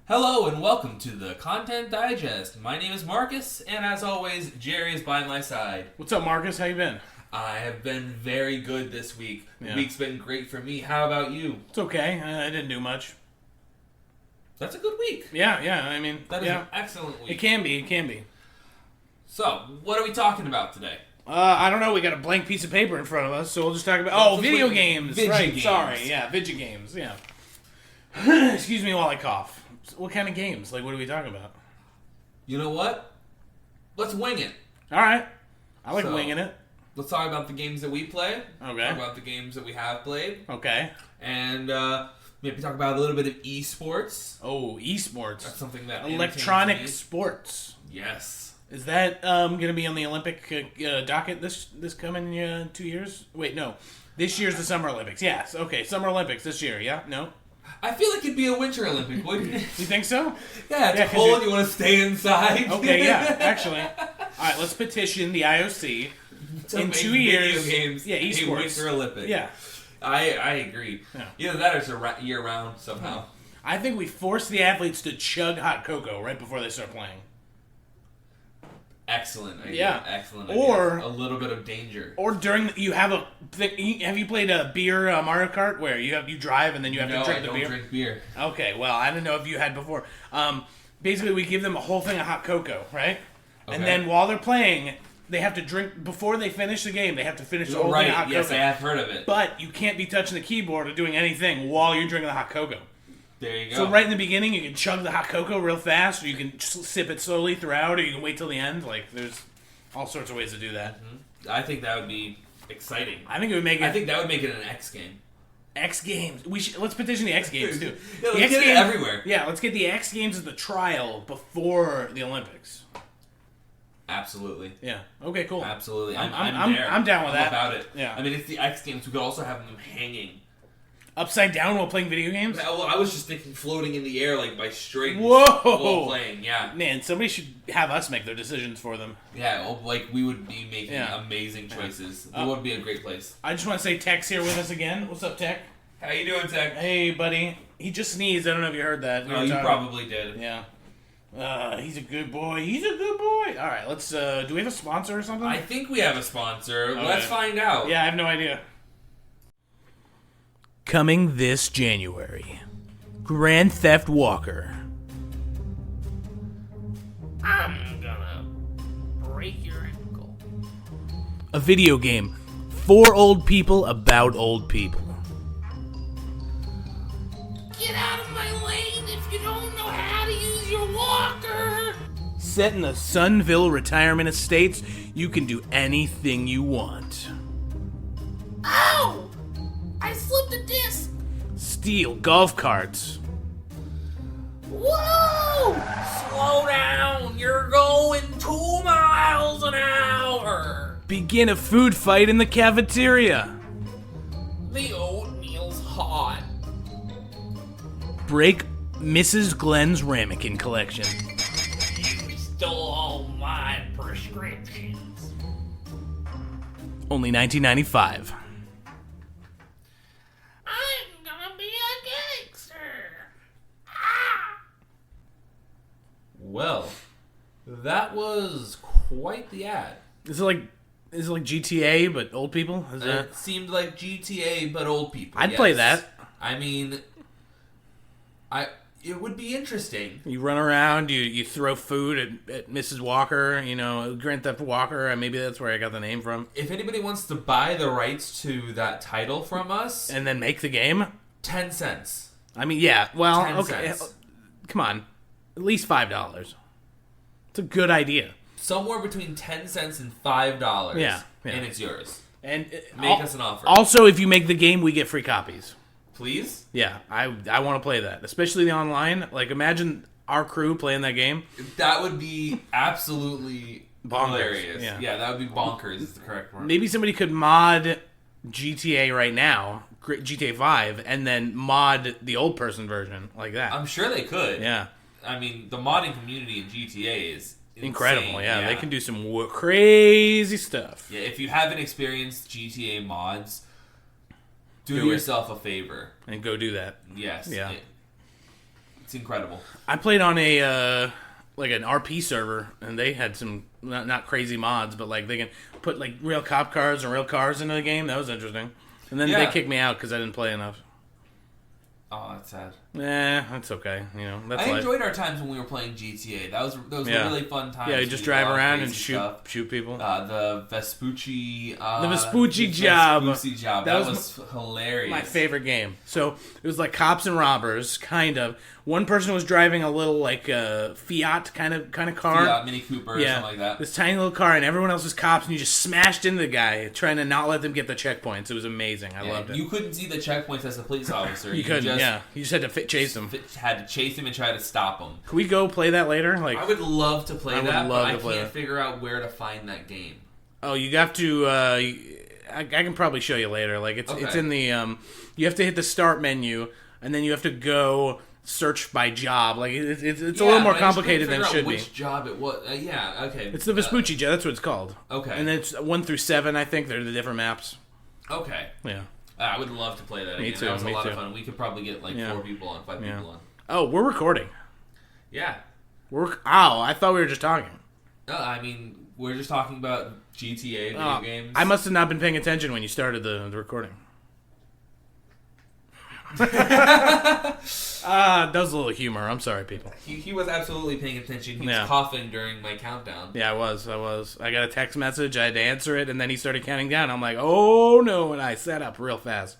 Hello and welcome to the Content Digest. My name is Marcus, and as always, Jerry is by my side. What's up, Marcus? How you been? I have been very good this week. The Yeah. week's been great for me. How about you? It's okay. I didn't do much. That's a good week. Yeah. I mean, That is an excellent week. It can be. So, what are we talking about today? I don't know. We got a blank piece of paper in front of us, so we'll just talk about video games. Vidja Right? games. Sorry. Yeah, Vidja games. Yeah. Excuse me while I cough. What kind of games? Like, what are we talking about? You know what? Let's wing it. All right. I like So- winging it. Let's talk about the games that we play. Okay. Talk about the games that we have played. Okay. And maybe talk about a little bit of esports. Oh, esports. That's something that Electronic entertains sports. me. Yes. Is that going to be on the Olympic docket this coming 2 years? Wait, no. This year's the Summer Olympics. Yes. Okay, Summer Olympics this year. Yeah? No? I feel like it'd be a Winter Olympic, wouldn't it? You think so? Yeah, it's 'cause cold. You want to stay inside. Okay, yeah, actually. All right, let's petition the IOC To in make 2 video years. games Yeah, a esports. Winter Olympic. Yeah. I agree. Yeah. Either that or it's year round somehow. I think we force the athletes to chug hot cocoa right before they start playing. Excellent idea. Yeah. Excellent Or- idea. A little bit of danger. Or during you have a thing. Have you played a beer Mario Kart where you drive and then you have No, to drink I the don't beer? drink beer. Okay, well I don't know if you had before. Basically, we give them a whole thing of hot cocoa, right? Okay. And then while they're playing, they have to drink before they finish the game. They have to finish the whole thing Right, of hot yes, cocoa. I have heard of it. But you can't be touching the keyboard or doing anything while you're drinking the hot cocoa. There you go. So right in the beginning, you can chug the hot cocoa real fast, or you can sip it slowly throughout, or you can wait till the end. Like, there's all sorts of ways to do that. I think that would be exciting. I think it would make it I think that would make it an X game. X Games. Let's petition the X Games too. Yeah, The let's X get it Games- everywhere. Yeah, let's get the X Games as the trial before the Olympics. Absolutely. Yeah. Okay. Cool. Absolutely. I'm there. down with I'm that. about it. Yeah. I mean, it's the X Games. We could also have them hanging. Upside down while playing video games. Well, I was just thinking floating in the air like by strings Whoa! while playing. Yeah. Man, somebody should have us make their decisions for them. Yeah, like we would be making Yeah. amazing choices. It would be a great place. I just want to say Tech's here with us again. What's up, Tech? How you doing, Tech? Hey, buddy. He just sneezed. I don't know if you heard that. We Oh, were you talking- probably did. Yeah. He's a good boy. He's a good boy. All right, let's. Do we have a sponsor or something? I think we have a sponsor. Okay. Let's find out. Yeah, I have no idea. Coming this January, Grand Theft Walker. I'm gonna break your ankle. A video game for old people about old people. Get out of my lane if you don't know how to use your walker! Set in the Sunville Retirement Estates, you can do anything you want. Ow! I slipped a disc! Steal golf carts. Whoa! Slow down! You're going 2 miles an hour! Begin a food fight in the cafeteria. The oatmeal's hot. Break Mrs. Glenn's ramekin collection. You stole all my prescriptions. Only $19.95. I'm gonna be a gangster! Ah! Well, that was quite the ad. Is it like GTA but old people? Is that? It seemed like GTA, but old people. I'd yes. play that. I mean, it would be interesting. You run around, you throw food at Mrs. Walker, Grand Theft Walker. Maybe that's where I got the name from. If anybody wants to buy the rights to that title from us, And then make the game. 10 cents. I mean, yeah. Well, 10 okay. cents. Come on, at least $5. It's a good idea. Somewhere between 10 cents and $5. Yeah. And it's yours. And Make us an offer. Also, if you make the game, we get free copies. Please? Yeah, I want to play that, especially the online. Like, imagine our crew playing that game. That would be absolutely Bonkers, hilarious. yeah. Yeah, that would be bonkers is the correct word. Maybe somebody could mod GTA right now, GTA 5, and then mod the old person version like that. I'm sure they could. Yeah. I mean, the modding community in GTA is insane. Incredible, yeah. They can do some crazy stuff. Yeah, if you haven't experienced GTA mods, do Do it. yourself a favor. And go do that. Yes. Yeah. It's incredible. I played on a like an RP server, and they had some not crazy mods, but like they can put like real cop cars and real cars into the game. That was interesting. And then they kicked me out because I didn't play enough. Oh, that's sad. That's okay. That's I life. enjoyed our times when we were playing GTA. Those were really fun times. Yeah, you just drive around and shoot people. The Vespucci. The Vespucci job. Vespucci job. That was hilarious. My favorite game. So it was like cops and robbers, kind of. One person was driving a little like Fiat kind of car. Fiat Mini Cooper or something like that. This tiny little car, and everyone else was cops, and you just smashed into the guy, trying to not let them get the checkpoints. It was amazing. I loved it. You couldn't see the checkpoints as a police officer. You couldn't. You just had to chase him. Had to chase him and try to stop him. Can we go play that later? Like, I would love to play that, but I can't figure out where to find that game. Oh, you have to. I can probably show you later. Like it's in the. You have to hit the start menu, and then you have to go search by job. Like it's a little more complicated than it should be. Which job it was? Okay. It's the Vespucci job. That's what it's called. Okay. And then it's 1 through 7. I think they're the different maps. Okay. Yeah. I would love to play that again. Me too. That was a lot of fun. We could probably get 4 people on, 5 people on. Oh, we're recording. Yeah. I thought we were just talking. No, I mean, we're just talking about GTA video games. I must have not been paying attention when you started the recording. That was a little humor. I'm sorry, people. He was absolutely paying attention. He was coughing during my countdown. Yeah, I was. I got a text message. I had to answer it, and then he started counting down. I'm like, oh no, and I sat up real fast.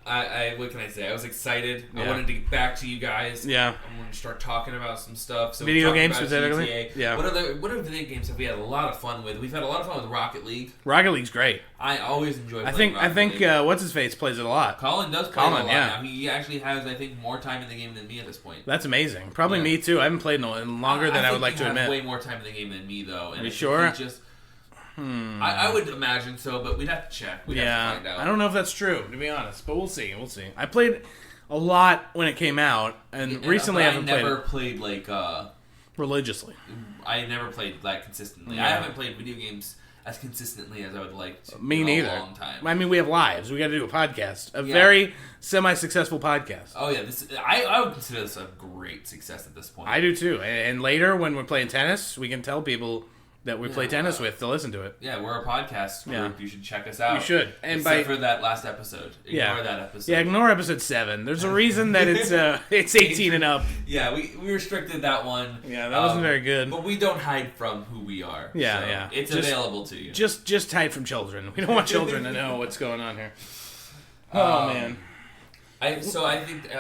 What can I say? I was excited. I wanted to get back to you guys. Yeah. I wanted to start talking about some stuff. So video games specifically? GTA. Yeah. What other video games have we had a lot of fun with? We've had a lot of fun with Rocket League. Rocket League's great. I always enjoy playing Rocket League. What's his face plays it a lot. Colin does play it a lot now. He actually has, I think, more time in the game than me at this point. That's amazing. Probably me too. I haven't played in longer than I would like to admit. Way more time in the game than me though. And are you sure? I would imagine so, but we'd have to check. We'd have to find out. I don't know if that's true, to be honest, but we'll see. I played a lot when it came out, and recently I haven't played it. I never played religiously. I never played that consistently. Yeah. I haven't played video games as consistently as I would like to. Me neither. A long time. I mean, we have lives. We got to do a podcast, very semi-successful podcast. Oh yeah, I would consider this a great success at this point. I do too. And later, when we're playing tennis, we can tell people that we play tennis with to listen to it. Yeah, we're a podcast group. You should check us out. You should. And Except for that last episode. Ignore that episode. Yeah, ignore episode 7. There's a reason that it's 18 and up. Yeah, we restricted that one. Yeah, that wasn't very good. But we don't hide from who we are. Yeah, It's available to you. Just hide from children. We don't want children to know what's going on here. Oh, man. I think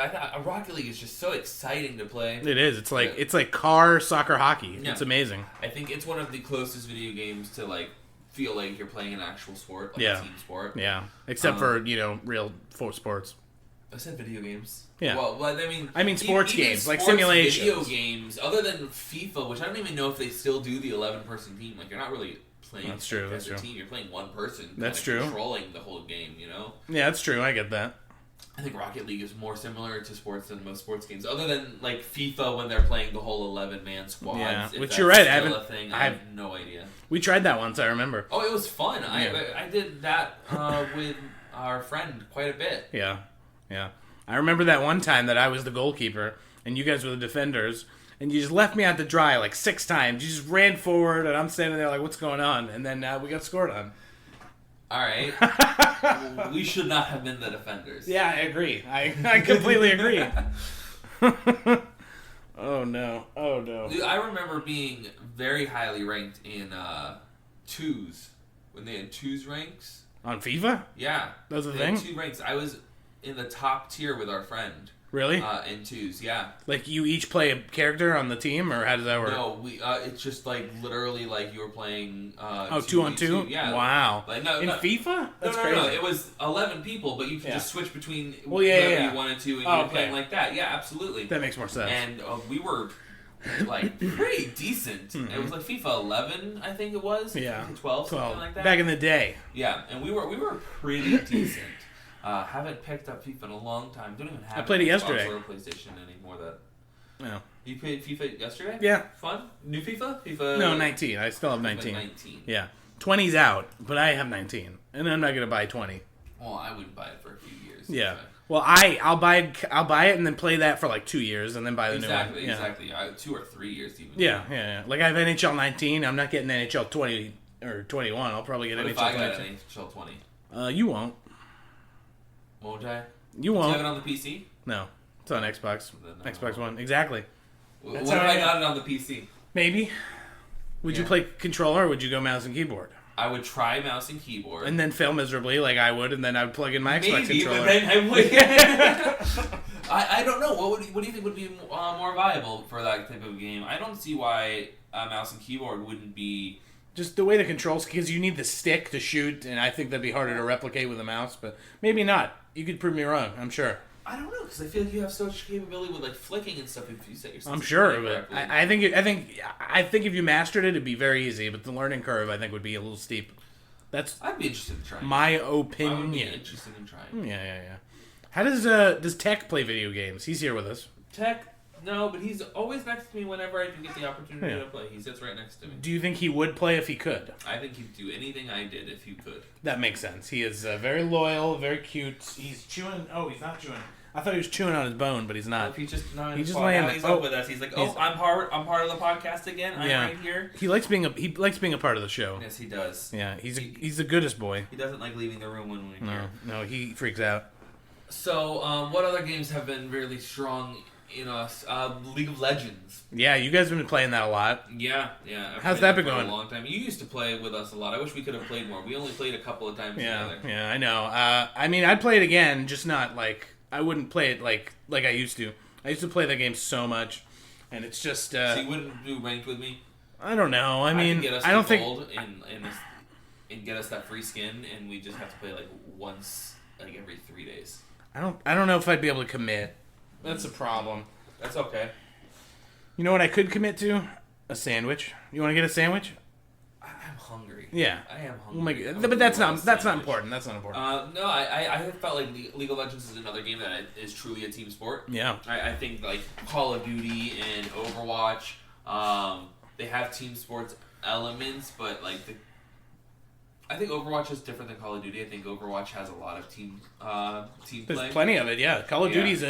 Rocket League is just so exciting to play. It is. It's like car soccer hockey. Yeah. It's amazing. I think it's one of the closest video games to feel like you're playing an actual sport, a team sport. Yeah. Except for real sports. I said video games. Yeah. Well, I mean sports games, sports like simulations. Video games, other than FIFA, which I don't even know if they still do the 11-person team. You're not really playing as a team. You're playing one person. That's true. Controlling the whole game. Yeah, that's true. I get that. I think Rocket League is more similar to sports than most sports games, other than FIFA when they're playing the whole 11-man squads. Yeah, which you're right. I have no idea. We tried that once. I remember. Oh, it was fun. Yeah. I did that with our friend quite a bit. Yeah. I remember that one time that I was the goalkeeper and you guys were the defenders, and you just left me out to dry 6 times. You just ran forward, and I'm standing there like, "What's going on?" And then we got scored on. All right. We should not have been the defenders. Yeah, I agree. I completely agree. Oh no. I remember being very highly ranked in twos when they had twos ranks. On FIFA? Yeah. That was the thing? thing? 2 ranks. I was in the top tier with our friend. Really? In twos, yeah. Like you each play a character on the team, or how does that work? No, it's just literally you were playing. 2-on-2. Yeah. Wow. In FIFA? That's crazy. No. It was 11 people, but you could just switch between whoever you wanted to, and you were playing like that. Yeah, absolutely. That makes more sense. And we were pretty decent. Mm-hmm. It was FIFA 11, I think it was. Yeah. 12, something like that. Back in the day. Yeah, and we were pretty decent. Haven't picked up FIFA in a long time. Don't even have. I played it yesterday. Or PlayStation anymore. No. You played FIFA yesterday? Yeah. Fun? New FIFA? No, 19. I still have 19. 19. Yeah. 20's out, but I have 19, and I'm not gonna buy 20. Well, I wouldn't buy it for a few years. Yeah. Well, I'll buy it and then play that for like 2 years and then buy the new one. Exactly. 2 or 3 years even. Yeah. Like I have NHL 19. I'm not getting NHL 20 or 21. I'll probably get what NHL if I 22. got an NHL 20? You won't. Won't I? You won't. Do you have it on the PC? No, it's on Xbox. Then, Xbox One. Exactly. What if I got it on the PC? Maybe. Would you play controller or would you go mouse and keyboard? I would try mouse and keyboard. And then fail miserably like I would, and then I would plug in my Xbox controller. But then I would. I don't know. What do you think would be more viable for that type of game? I don't see why mouse and keyboard wouldn't be... Just the way the controls, because you need the stick to shoot, and I think that'd be harder to replicate with a mouse, but maybe not. You could prove me wrong, I'm sure. I don't know, because I feel like you have so much capability with like flicking and stuff if you set yourself. I'm sure, but I think if you mastered it, it'd be very easy. But the learning curve, I think, would be a little steep. I'd be interested in trying. My opinion. I would be interested in trying. Yeah. How does Tech play video games? He's here with us. Tech, no, but he's always next to me whenever I can get the opportunity to play. He sits right next to me. Do you think he would play if he could? I think he'd do anything I did if he could. That makes sense. He is very loyal, very cute. He's chewing. Oh, he's not chewing. I thought he was chewing on his bone, but he's not. Well, he's just not. He's just laying. He's up with us. He's like, I'm part of the podcast again. I'm right here. He likes being a part of the show. Yes, he does. Yeah, he's the goodest boy. He doesn't like leaving the room when we're here. No, he freaks out. So, what other games have been really strong in us? League of Legends. Yeah, you guys have been playing that a lot. Yeah. How's that been going? For a long time. You used to play with us a lot. I wish we could have played more. We only played a couple of times together. Yeah, I know. I mean, I'd play it again, just not like I wouldn't play it like I used to. I used to play that game so much, and it's just. So you wouldn't do ranked with me? I don't know. I mean, get us I don't think. And get us that free skin, and we just have to play like once, like every 3 days. I don't know if I'd be able to commit. That's a problem. That's okay. You know what I could commit to? A sandwich. You want to get a sandwich? I'm hungry. Yeah. I am hungry. Oh my God. But that's not important. That's not important. No, I felt like League of Legends is another game that is truly a team sport. Yeah. I think like Call of Duty and Overwatch, they have team sports elements, but like I think Overwatch is different than Call of Duty. I think Overwatch has a lot of team play. There's plenty of it, yeah. Call of Duty's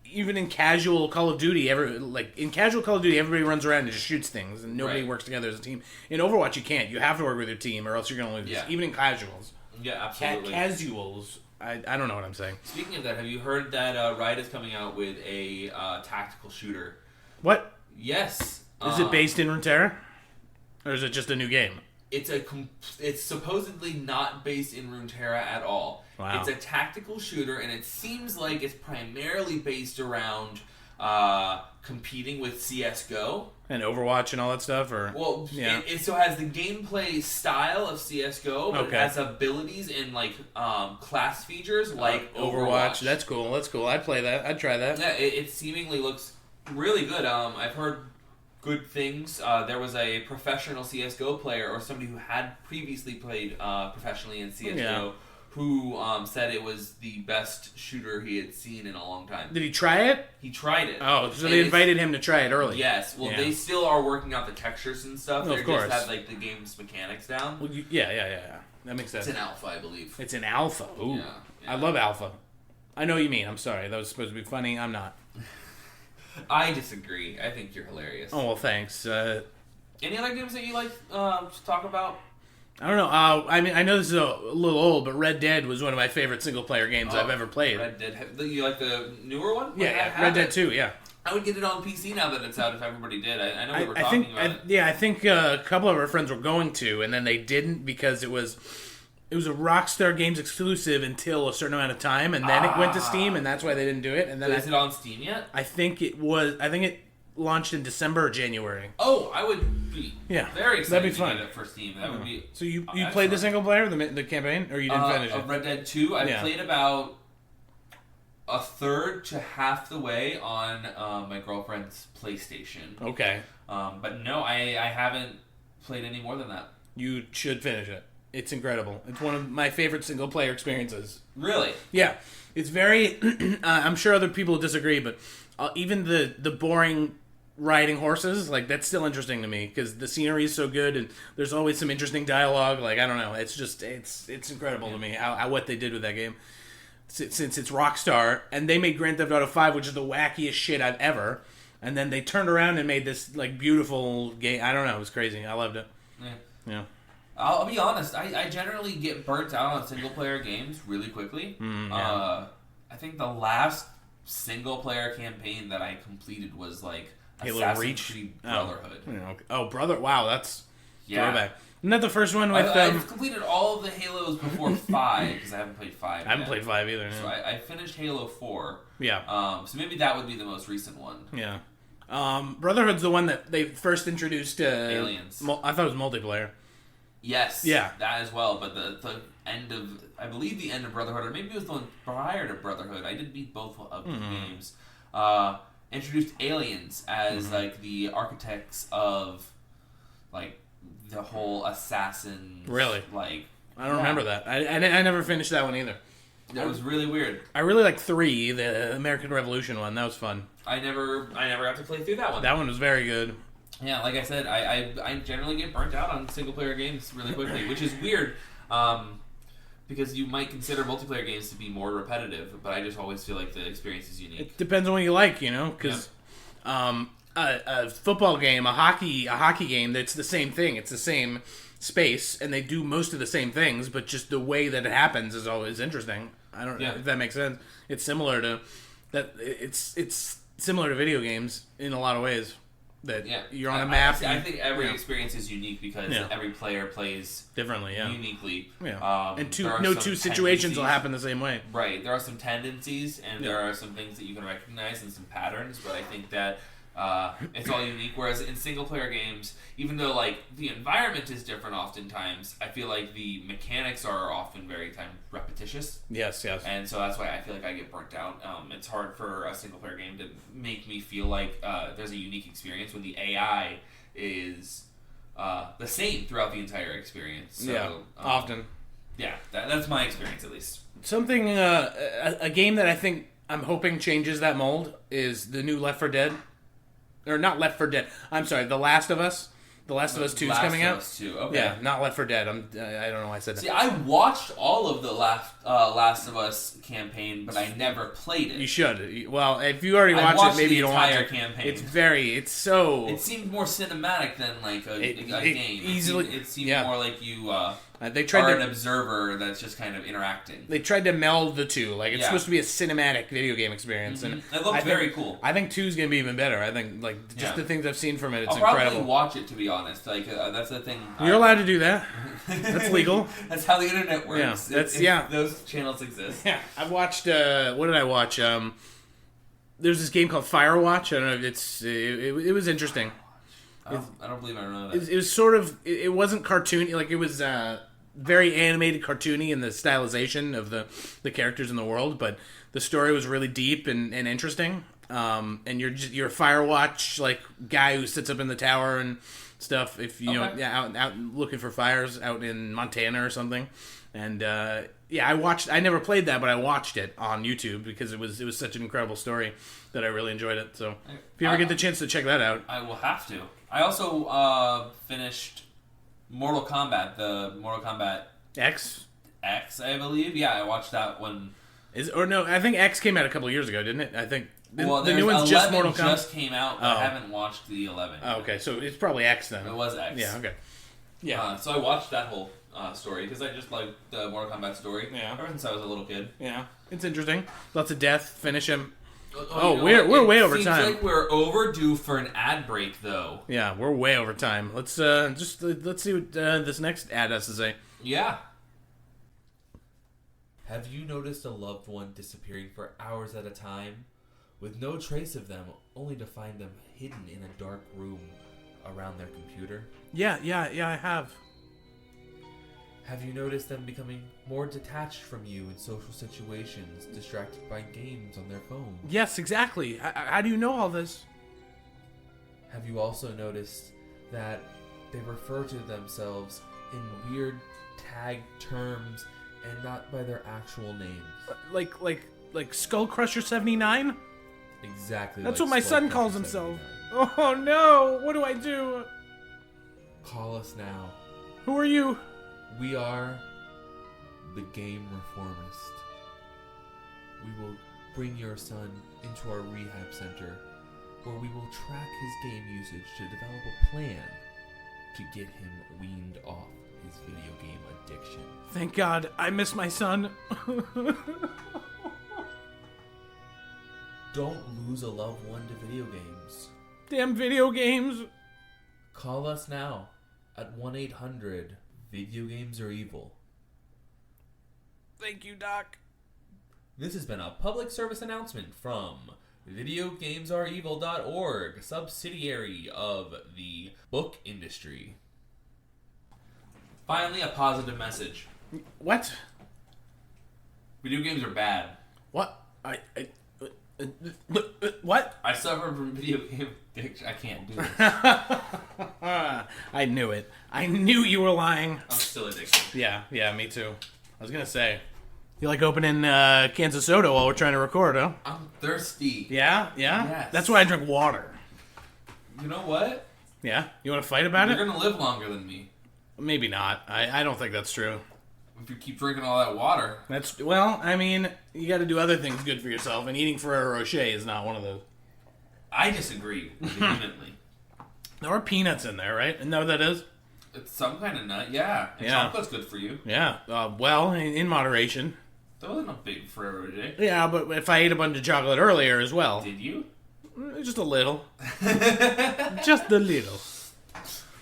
even in casual Call of Duty, everybody runs around and just shoots things, and nobody works together as a team. In Overwatch, you can't. You have to work with your team, or else you're going to lose. Yeah. Even in casuals. Yeah, absolutely. Casuals. I don't know what I'm saying. Speaking of that, have you heard that Riot is coming out with a tactical shooter? What? Yes. Is it based in Runeterra? Or is it just a new game? It's supposedly not based in Runeterra at all. Wow. It's a tactical shooter, and it seems like it's primarily based around competing with CS:GO. And Overwatch and all that stuff? It so has the gameplay style of CS:GO, but it has abilities and class features like Overwatch. That's cool. I'd play that. I'd try that. Yeah, it seemingly looks really good. I've heard good things. There was a professional CS:GO player, or somebody who had previously played professionally in CS:GO, who said it was the best shooter he had seen in a long time. Did he try it? He tried it. Oh, so they invited him to try it early. Yes. Well, they still are working out the textures and stuff. They just have the game's mechanics down. Well, yeah. That makes sense. It's an alpha, I believe. It's an alpha. Ooh. Yeah. I love alpha. I know what you mean. I'm sorry. That was supposed to be funny. I'm not. I disagree. I think you're hilarious. Oh, well, thanks. Any other games that you like to talk about? I don't know. I mean, I know this is a little old, but Red Dead was one of my favorite single-player games I've ever played. Red Dead. You like the newer one? Yeah, Red Dead 2, yeah. I would get it on PC now that it's out if everybody did. I know we were talking about it. Yeah, I think a couple of our friends were going to, and then they didn't because it was a Rockstar Games exclusive until a certain amount of time, and then it went to Steam, and that's why they didn't do it. And then is it on Steam yet? I think it launched in December or January. Oh, I would be very excited that'd be fun. to get it for Steam. That would be. So you played the single player, the campaign, or you didn't finish it? Red Dead 2, I played about a third to half the way on my girlfriend's PlayStation. Okay. But no, I haven't played any more than that. You should finish it. It's incredible. It's one of my favorite single-player experiences. Really? Yeah. It's very... I'm sure other people disagree, but even the boring riding horses, that's still interesting to me, because the scenery is so good, and there's always some interesting dialogue. I don't know. It's just... It's incredible to me what they did with that game. since it's Rockstar, and they made Grand Theft Auto 5, which is the wackiest shit I've ever. And then they turned around and made this like beautiful game. I don't know, it was crazy. I loved it. Yeah. I'll be honest. I generally get burnt out on single player games really quickly. I think the last single player campaign that I completed was like Halo Assassin's Reach? Creed Brotherhood. Brother! Wow, that's throwback. Isn't that the first one with? I've completed all of the Halos before 5 because I haven't played 5. I haven't played 5 either. So I finished Halo 4. Yeah. So maybe that would be the most recent one. Yeah. Brotherhood's the one that they first introduced. Aliens. I thought it was multiplayer. Yes. Yeah. That as well, but the end of, I believe the end of Brotherhood, or maybe it was the one prior to Brotherhood. I did beat both of the games. Introduced aliens as like the architects of like the whole assassin. Really? Like I don't remember that. I never finished that one either. That was really weird. I really like 3, the American Revolution one. That was fun. I never got to play through that one. That one was very good. Yeah, like I said, I generally get burnt out on single player games really quickly, which is weird. Because you might consider multiplayer games to be more repetitive, but I just always feel like the experience is unique. It depends on what you like, because a football game, a hockey game, that's the same thing. It's the same space, and they do most of the same things, but just the way that it happens is always interesting. I don't know if that makes sense. It's similar to that. It's similar to video games in a lot of ways. That you're on a map. I think every experience is unique because every player plays differently, uniquely. Yeah. And no two situations will happen the same way. Right. There are some tendencies, and there are some things that you can recognize and some patterns, but I think that it's all unique. Whereas in single player games, even though like the environment is different oftentimes, I feel like the mechanics are often very repetitious. Yes. And so that's why I feel like I get burnt out. It's hard for a single player game to make me feel like there's a unique experience when the AI is the same throughout the entire experience. So, often. Yeah, that's my experience at least. Something, a game that I think I'm hoping changes that mold is the new Left 4 Dead. Or not Left 4 Dead. I'm sorry, The Last of Us. The Last of Us 2 is coming out. Last of Us 2, okay. Yeah, not Left 4 Dead. I don't know why I said that. See, I watched all of the Last of Us campaign, but I never played it. You should. Well, if you already watched it, maybe you don't watch it. Campaign. It's so... It seemed more cinematic than like a game. It seemed more like you they tried an observer that's just kind of interacting. They tried to meld the two. Like, it's supposed to be a cinematic video game experience. And it looked very cool. I think 2 is going to be even better. I think, like, just the things I've seen from it, it's I'll incredible. I'll probably watch it, to be honest. Like, that's the thing. You're allowed to do that. That's legal. That's how the internet works. Those channels exist. Yeah. I've watched, what did I watch? There's this game called Firewatch. I don't know if it was interesting. I don't believe I know that. It was sort of, it wasn't cartoony, like it was very animated, cartoony in the stylization of the characters in the world, but the story was really deep and interesting. And you're a Firewatch like guy who sits up in the tower and stuff. If you know, out looking for fires out in Montana or something. And I never played that, but I watched it on YouTube because it was such an incredible story that I really enjoyed it. So if you ever get the chance to check that out, I will have to. I also finished Mortal Kombat, the Mortal Kombat X, I believe. Yeah, I watched that one. I think X came out a couple of years ago, didn't it? I think the new one's just Mortal Kombat. Just came out, but I haven't watched the 11. Oh, okay, so it's probably X then. It was X. Yeah, okay. Yeah. So I watched that whole story because I just like the Mortal Kombat story. Yeah. Ever since I was a little kid. Yeah, it's interesting. Lots of death. Finish him. We're way over time. Seems like we're overdue for an ad break, though. Yeah, we're way over time. Let's see what this next ad has to say. Yeah. Have you noticed a loved one disappearing for hours at a time, with no trace of them, only to find them hidden in a dark room around their computer? Yeah, I have. Have you noticed them becoming more detached from you in social situations, distracted by games on their phone? Yes, exactly. How do you know all this? Have you also noticed that they refer to themselves in weird tag terms and not by their actual names? Like Skull Crusher 79? Exactly. That's what my son calls himself. Oh no! What do I do? Call us now. Who are you? We are the Game Reformist. we will bring your son into our rehab center, where we will track his game usage to develop a plan to get him weaned off his video game addiction. Thank God, I miss my son. Don't lose a loved one to video games. Damn video games. Call us now at 1-800 Video Games Are Evil. Thank you, Doc. This has been a public service announcement from VideoGamesAreEvil.org, subsidiary of the book industry. Finally, a positive message. What? Video games are bad. What? What? I suffer from video game addiction. I can't do it. I knew it. I knew you were lying. I'm still addicted. Yeah, me too. I was gonna say, you like opening cans of soda while we're trying to record, huh? I'm thirsty. Yeah? Yes. That's why I drink water. You know what? Yeah? You want to fight about You're it? gonna live longer than me. Maybe not. I don't think that's true. If you keep drinking all that water. Well, I mean, you got to do other things good for yourself, and eating Ferrero Rocher is not one of those. I disagree vehemently. There are peanuts in there, right? Isn't that what that is? It's some kind of nut, yeah. And Yeah. chocolate's good for you. Yeah. Well, in moderation. That wasn't a big Ferrero Rocher. Yeah, but if I ate a bunch of chocolate earlier as well. Did you? Just a little. Just a little.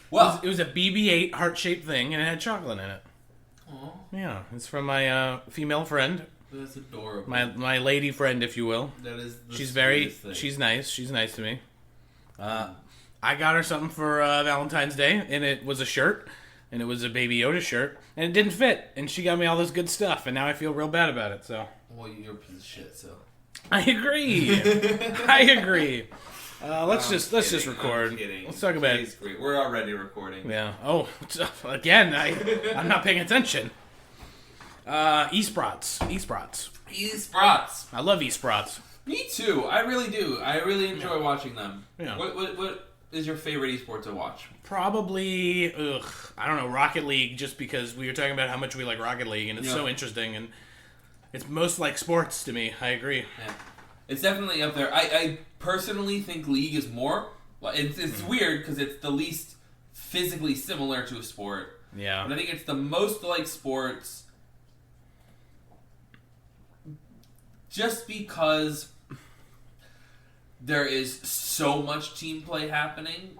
Well, It was a BB-8 heart-shaped thing, and it had chocolate in it. Aw, Yeah, it's from my female friend, that's adorable. my lady friend, if you will. That is the She's sweetest thing. she's nice. She's nice to me. I got her something for Valentine's Day, and it was a shirt, and it was a Baby Yoda shirt, and it didn't fit, and she got me all this good stuff, and now I feel real bad about it. So Well, you're a piece of shit, so. I agree. I agree. Let's just kidding, record. I'm kidding. Let's talk about Today's great. We're already recording. Yeah. Oh, again, I'm not paying attention. Esports. Esports. I love esports. Me too. I really do. I really enjoy watching them. Yeah. What is your favorite esport to watch? Probably, I don't know, Rocket League, just because we were talking about how much we like Rocket League, and it's so Yeah. interesting, and it's most like sports to me. I agree. Yeah. It's definitely up there. I personally think League is more. It's weird because it's the least physically similar to a sport. Yeah. But I think it's the most like sports just because there is so much team play happening.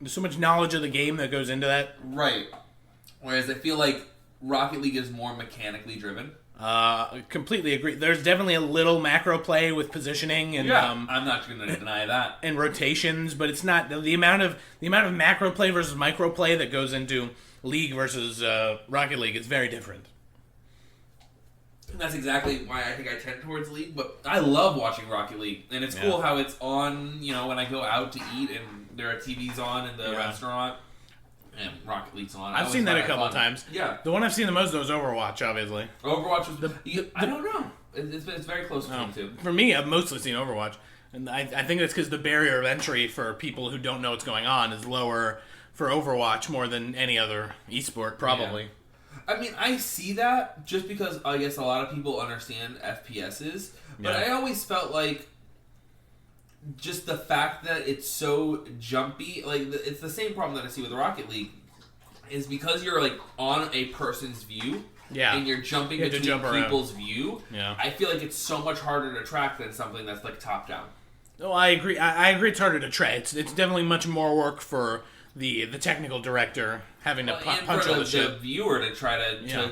There's so much knowledge of the game that goes into that. Right. Whereas I feel like Rocket League is more mechanically driven. Completely agree. There's definitely a little macro play with positioning and I'm not going to deny that. and rotations, but it's not the amount of macro play versus micro play that goes into League versus Rocket League. It's very different. And that's exactly why I think I tend towards League, but I love watching Rocket League. And it's cool how it's on, when I go out to eat and there are TVs on in the restaurant. And Rocket League's on. I've seen that a couple times. Yeah. The one I've seen the most, though, is Overwatch, obviously. Overwatch was... I don't know. It's very close to me, too. For me, I've mostly seen Overwatch. And I think it's because the barrier of entry for people who don't know what's going on is lower for Overwatch more than any other esport, probably. Yeah. I mean, I see that just because I guess a lot of people understand FPSs. But I always felt like just the fact that it's so jumpy, like it's the same problem that I see with Rocket League, is because you're like on a person's view, and you're jumping between people's view. Yeah, I feel like it's so much harder to track than something that's like top down. Oh, I agree. I agree. It's harder to track. It's definitely much more work for the technical director having to punch on the ship. The viewer to try to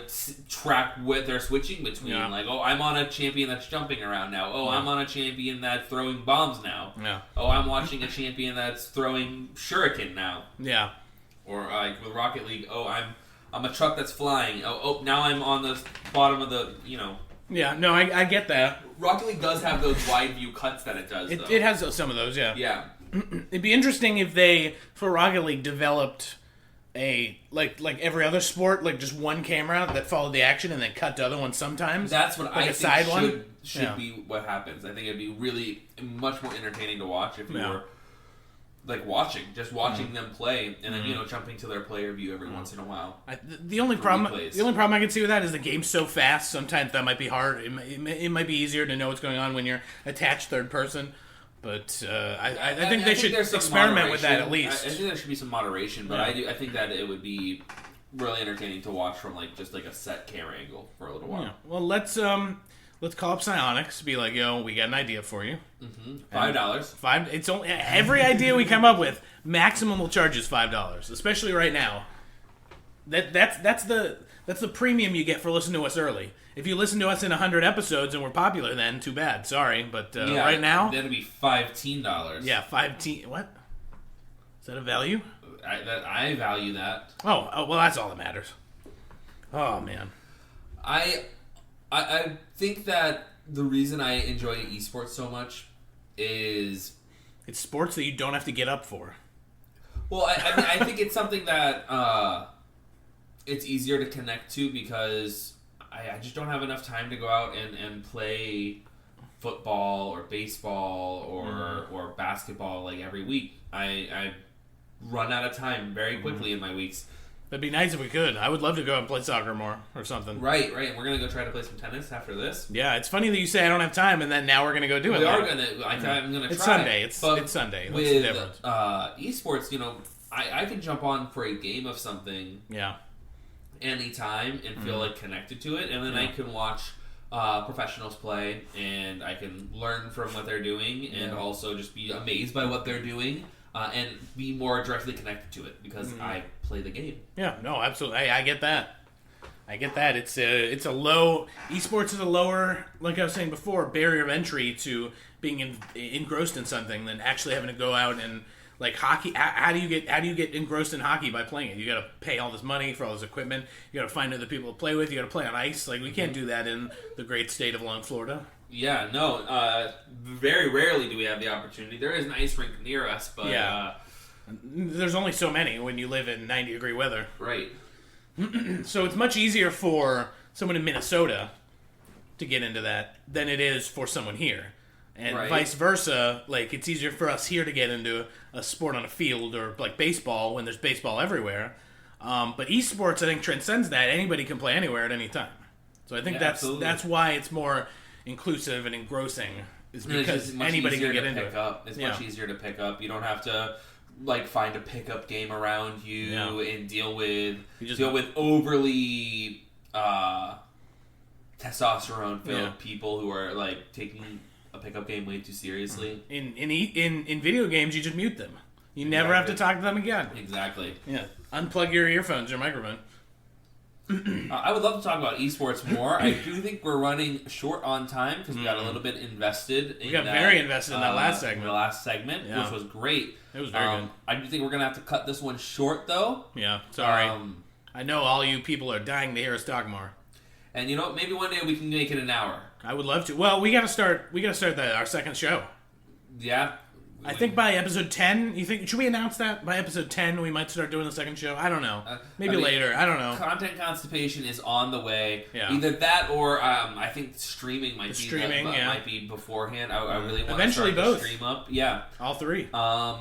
track what they're switching between. Yeah. Like, oh, I'm on a champion that's jumping around now. Oh, I'm on a champion that's throwing bombs now. Yeah. Oh, I'm watching a champion that's throwing shuriken now. Yeah. Or like with Rocket League, oh, I'm a truck that's flying. Oh, now I'm on the bottom of the, Yeah, no, I get that. Rocket League does have those wide view cuts that it does, though. It has some of those, yeah. Yeah. It'd be interesting if they, for Rocket League, developed a, like every other sport, like just one camera that followed the action and then cut to other ones sometimes. That's what like I a side think one? should be what happens. I think it'd be really much more entertaining to watch if you were like watching them play, and then jumping to their player view every once in a while. The only problem I can see with that is the game's so fast. Sometimes that might be hard. It might be easier to know what's going on when you're attached third person. But I think they should experiment with that at least. I think there should be some moderation, but I think that it would be really entertaining to watch from just a set camera angle for a little while. Yeah. Well, let's call up Psyonix. Be like, yo, we got an idea for you. $5. It's only every idea we come up with. Maximum we'll charge is $5, especially right now. That's the premium you get for listening to us early. If you listen to us in 100 episodes and we're popular, then too bad. Sorry, but right now that'd be $15. Yeah, $15. What? Is that a value? I value that. Oh, well, that's all that matters. Oh man, I think that the reason I enjoy esports so much is it's sports that you don't have to get up for. Well, I think it's something that it's easier to connect to because I just don't have enough time to go out and play football or baseball or basketball every week. I run out of time very quickly in my weeks. That'd be nice if we could. I would love to go out and play soccer more or something. Right. We're going to go try to play some tennis after this. Yeah, it's funny that you say I don't have time and then now we're going to go do it. We are going to. I'm going to try. It's Sunday. It's Sunday. That's with the difference. Esports, I can jump on for a game of something anytime and feel connected to it. And then I can watch professionals play and I can learn from what they're doing and also just be amazed by what they're doing. And be more directly connected to it because I play the game. Yeah, no, absolutely. I get that. It's a low esports is a lower, like I was saying before, barrier of entry to being engrossed in something than actually having to go out and hockey. How do you get engrossed in hockey by playing it? You got to pay all this money for all this equipment. You got to find other people to play with. You got to play on ice. We can't do that in the great state of Long Florida. Yeah, no. Very rarely do we have the opportunity. There is an ice rink near us, but there's only so many when you live in 90-degree weather. Right. So it's much easier for someone in Minnesota to get into that than it is for someone here, and vice versa. It's easier for us here to get into a sport on a field or baseball when there's baseball everywhere. But esports, I think, transcends that. Anybody can play anywhere at any time. So I think that's why it's more inclusive and engrossing, is because anybody can get into it. It's much easier to pick up. You don't have to find a pickup game around you and deal with overly testosterone filled people who are taking a pickup game way too seriously. In video games, you just mute them. You never have to talk to them again. Exactly. Yeah. Unplug your earphones or microphone. I would love to talk about esports more. I do think we're running short on time because we got a little bit invested. We got very invested in that last segment. The last segment, which was great. It was very good. I do think we're going to have to cut this one short, though. Yeah, sorry. I know all you people are dying to hear us talk more. And maybe one day we can make it an hour. I would love to. Well, we got to start our second show. Yeah. I think by episode 10, should we announce that? By episode 10, we might start doing the second show? I don't know. Maybe later. I don't know. Content constipation is on the way. Yeah. Either that or I think streaming might be beforehand. I really want to start the stream up. Yeah. All three. I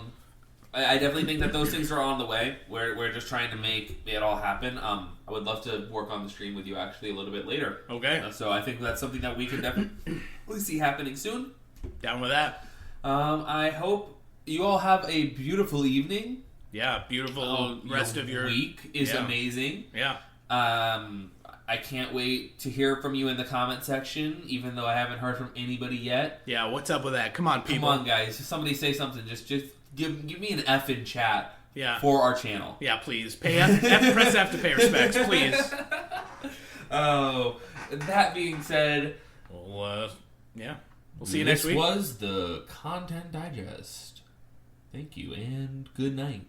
definitely think that those things are on the way. We're just trying to make it all happen. I would love to work on the stream with you actually a little bit later. Okay. So I think that's something that we can definitely see happening soon. Down with that. I hope you all have a beautiful evening. Yeah, beautiful rest of your week is amazing. Yeah. I can't wait to hear from you in the comment section, even though I haven't heard from anybody yet. Yeah, what's up with that? Come on, people. Come on, guys. Somebody say something. Just give me an F in chat for our channel. Yeah, please. Press F to pay respects, please. Oh, that being said... Well, yeah. We'll see you next week. This was the Content Digest. Thank you and good night.